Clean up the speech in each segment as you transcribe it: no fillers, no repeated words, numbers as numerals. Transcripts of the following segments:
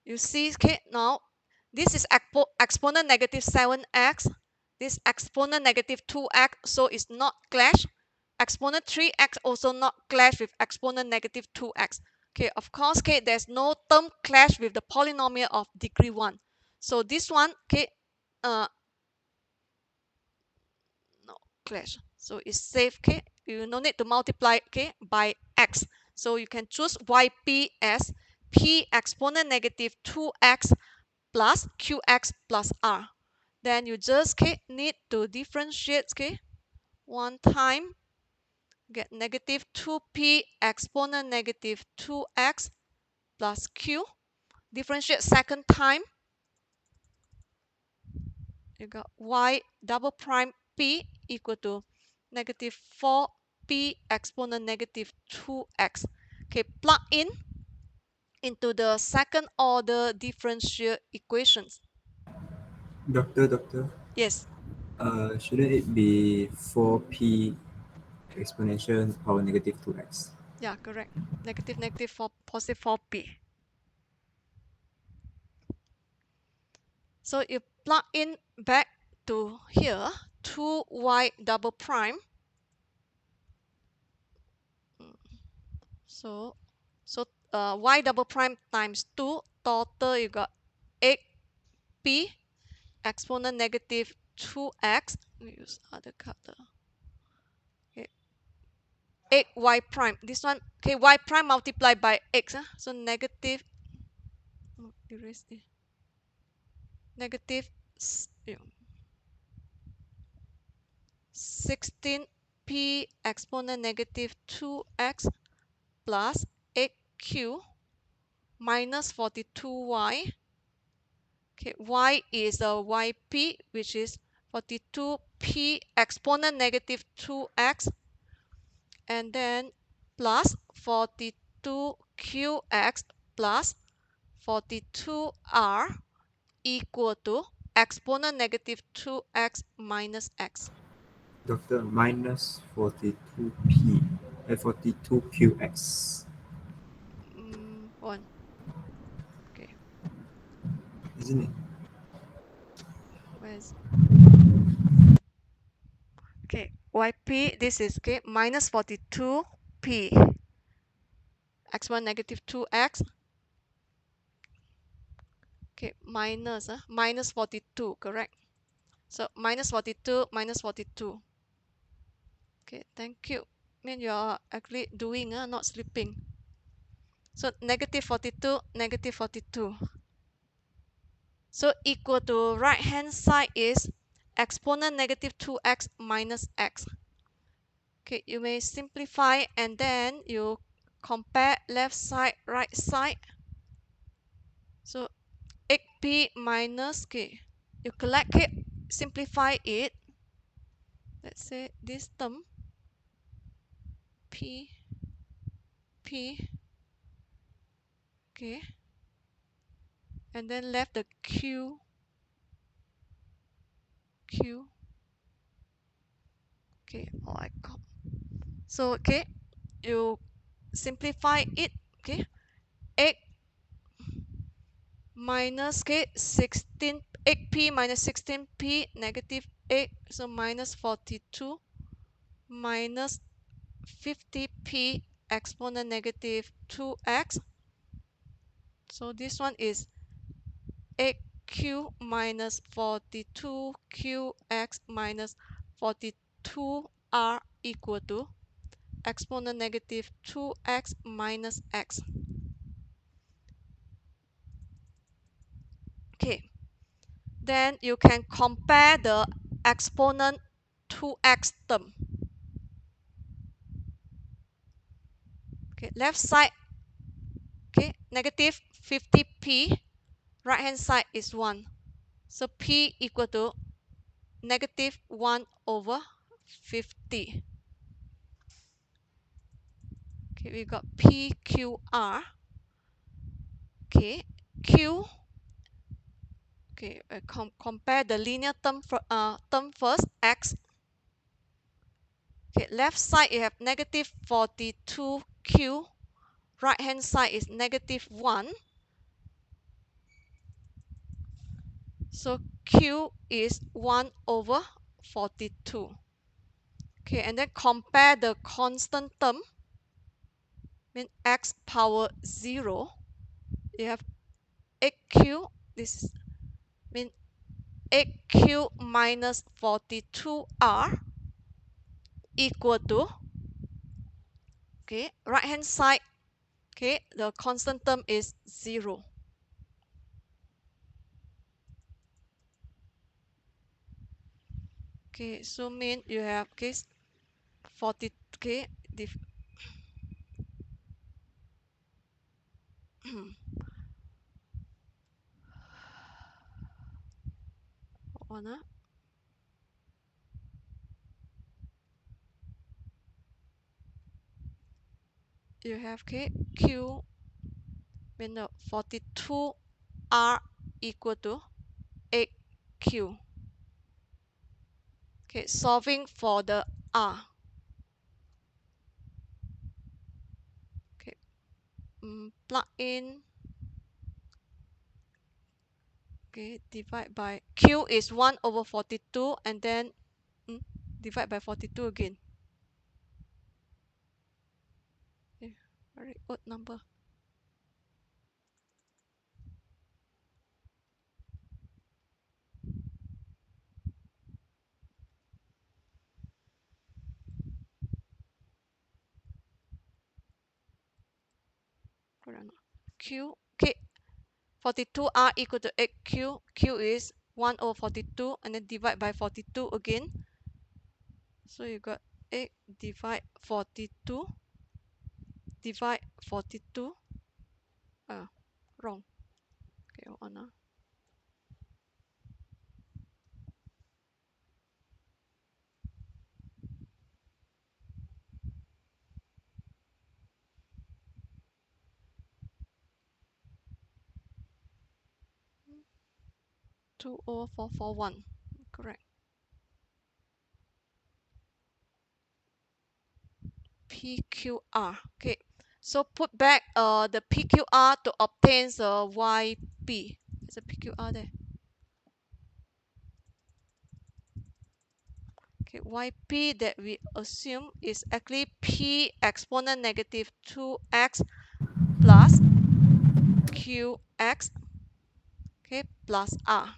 You see, okay, now this is exponent negative 7x, this exponent negative 2x, so it's not clash. Exponent 3x also not clash with exponent negative 2x. Okay, of course, okay, there's no term clash with the polynomial of degree 1. So this one, okay, no clash. So it's safe, okay? You no need to multiply, okay, by x. So you can choose yp as p exponent negative 2x plus qx plus r. Then you just, okay, need to differentiate, okay, one time, get negative 2p exponent negative 2x plus q. Differentiate second time, you got y double prime p equal to negative 4p exponent negative 2x. Okay, plug in into the second order differential equations. Doctor, Yes, shouldn't it be 4p exponential power negative 2x? yeah, correct. Negative negative 4 positive 4p. So you plug in back to here 2y double prime. So y double prime times 2 total you got 8p exponent negative 2x. Use other cutter. Okay. 8y prime. This one, okay, y prime multiplied by x. So negative, erase this. Negative 16p exponent negative 2x plus 8q minus 42y. Okay, y is a yp, which is 42p exponent negative 2x, and then plus 42qx plus 42r equal to exponent negative 2x minus x. Doctor, minus 42p, 42qx, One. Okay, isn't it? where's okay yp? This is okay minus 42p exponent negative 2x. Okay, minus 42, correct? So minus 42 minus 42. Okay, thank you. I mean you're actually doing, not sleeping. So negative 42, negative 42. So equal to right hand side is exponent negative 2x minus x. Okay, you may simplify and then you compare left side, right side. So 8p minus, okay, you collect it, simplify it. Let's say this term p, okay, and then left the q, okay, oh I got. So okay, you simplify it, okay, 8 minus, okay, 16, 8p minus 16p negative 8, so minus 42 minus 50p exponent negative 2x. So this one is 8q minus 42qx minus 42r equal to exponent negative 2x minus x. Okay, then you can compare the exponent 2x term. Okay, left side, okay, negative 50p, right hand side is 1. So p equal to negative 1 over 50. Okay, we got pqr. Okay, q. Okay, compare the linear term term first, x. Okay, left side you have negative 42q. Right hand side is negative 1. So q is 1 over 42. Okay, and then compare the constant term, mean x power 0. You have aq, this mean aq minus 42r equal to, okay, right hand side, okay, the constant term is 0. Okay, so mean you have, okay, 40, okay, hold on, you have, okay, q mean 42r equal to 8q. Okay, solving for the r. Okay, plug in. Okay, divide by q is 1 over 42, and then divide by 42 again. Okay, very odd number. Q, okay, 42r equal to 8q. Q is 1 over 42, and then divide by 42 again. So you got 8 divide 42 divide 42. Wrong. Okay, hold on. 20441. Correct. PQR. Okay. So put back the PQR to obtain the YP. There's a PQR there. Okay, YP that we assume is actually P exponent negative 2x plus QX, okay, plus R.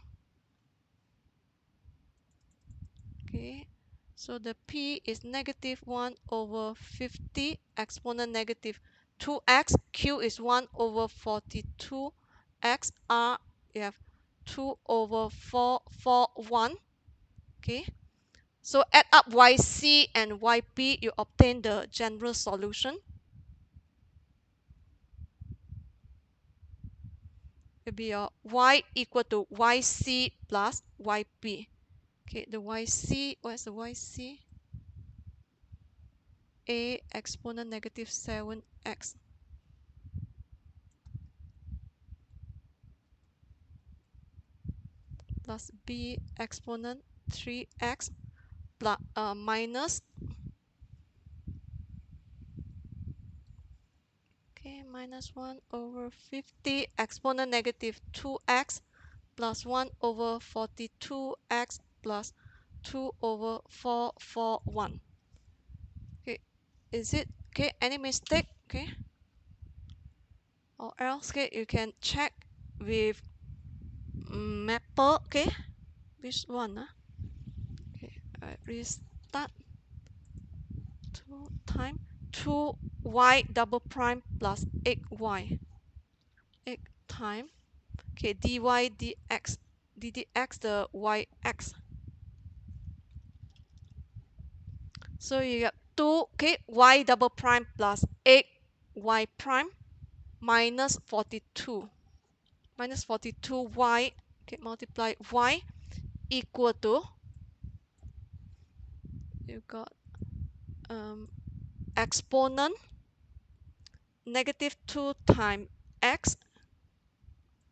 Okay, so the P is negative 1 over 50 exponent negative 2x. Q is 1 over 42 x. R, you have 2 over 441. Okay, so add up YC and YP, you obtain the general solution. Will be your Y equal to YC plus YP. Okay, the YC, what's the YC? A exponent negative 7x plus B exponent 3x plus minus, okay, minus 1 over 50 exponent negative 2x plus 1 over 42x plus 2 over 441. Okay, is it okay? Any mistake? Okay, or else, okay, you can check with mapper. Okay, which one? Okay, I restart. 2 times 2y double prime plus 8y. 8 times, okay, dy dx, ddx the yx. So you got 2, okay, y double prime plus 8y prime minus 42. Minus 42y, okay, multiply y equal to, you got exponent negative 2 times x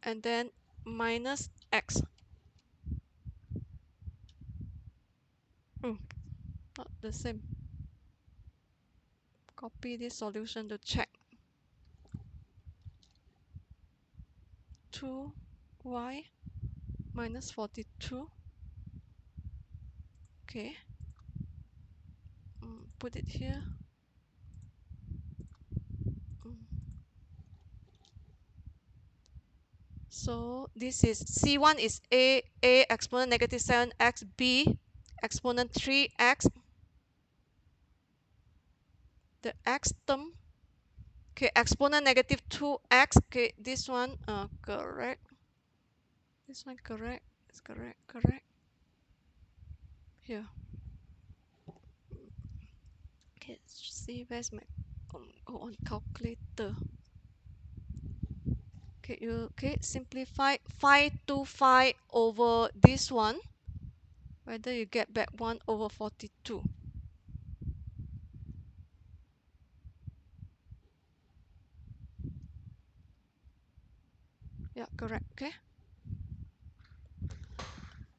and then minus x. Not the same. Copy this solution to check. 2y minus 42. Okay, put it here. So this is C1 is A exponent negative 7x, B exponent 3x, the x term. Okay, exponent negative 2x. Okay, this one correct. This one correct. It's correct. Here. Okay, let's see where's my on calculator. Okay, simplify 525 over this one, whether you get back 1 over 42. Yeah, correct. Okay.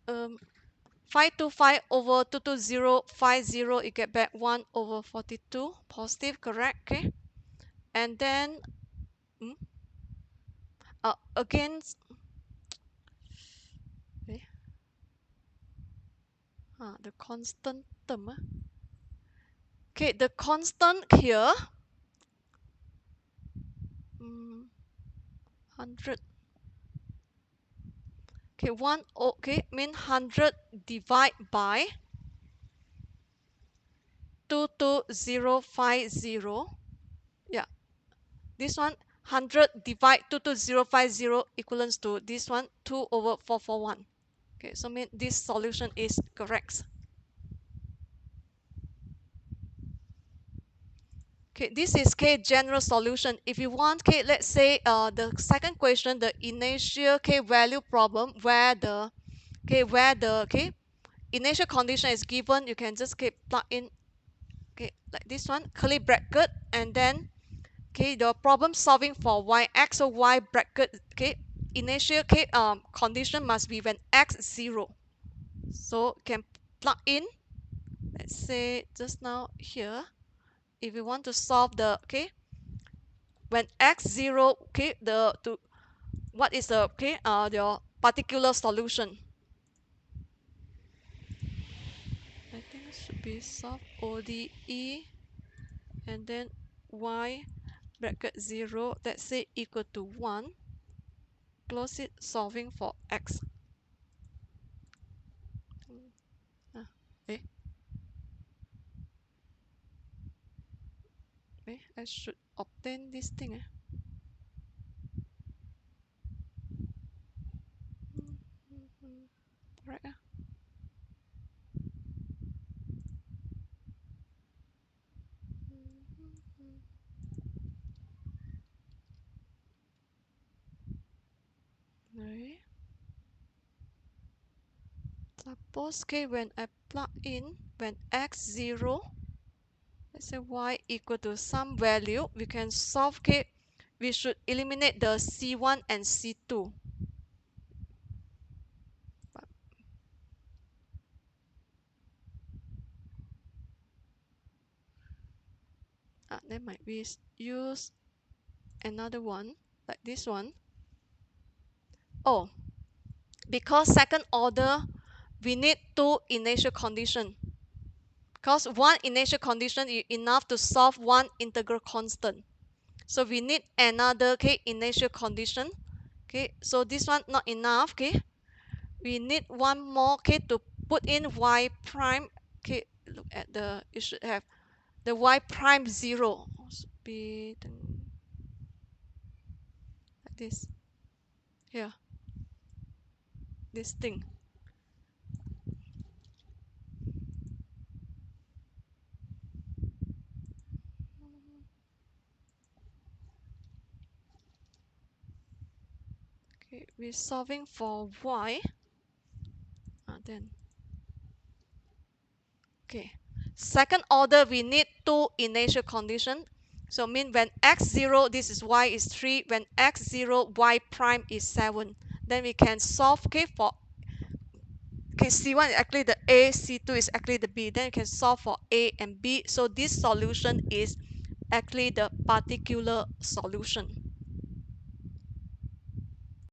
525 over 22050, you get back 1 over 42, positive, correct. Okay. And then against the constant term. Okay, the constant here, 100. Okay, mean 100 divide by 22050. Yeah, this one 100 divide 22050 equals to this one 2 over 441. Okay, so mean this solution is correct. Okay, this is general solution. If you want let's say the second question, the initial value problem, where the initial condition is given, you can just plug in like this one, curly bracket, and then the problem solving for y(x) or y bracket. Initial condition must be when x 0. So can plug in, let's say just now here, if you want to solve the when x 0, what is the your particular solution? I think it should be solve ODE, and then y bracket 0, let's say equal to 1, close it, solving for x. I should obtain this thing. Right. Right. Suppose when I plug in, when x 0, let's say y equal to some value, we can solve. We should eliminate the C1 and C2. But, then might we use another one like this one. Oh, because second order we need two initial condition, because one initial condition is enough to solve one integral constant. So we need another initial condition. So this one not enough. We need one more to put in y prime. Look at the, you should have the y prime 0. Should be like this. Here, this thing. We're solving for y. Then second order we need two initial condition. So mean when x 0, this is y is 3. When x 0, y prime is 7. Then we can solve for C1 is actually the A, C2 is actually the B. Then you can solve for A and B. So this solution is actually the particular solution.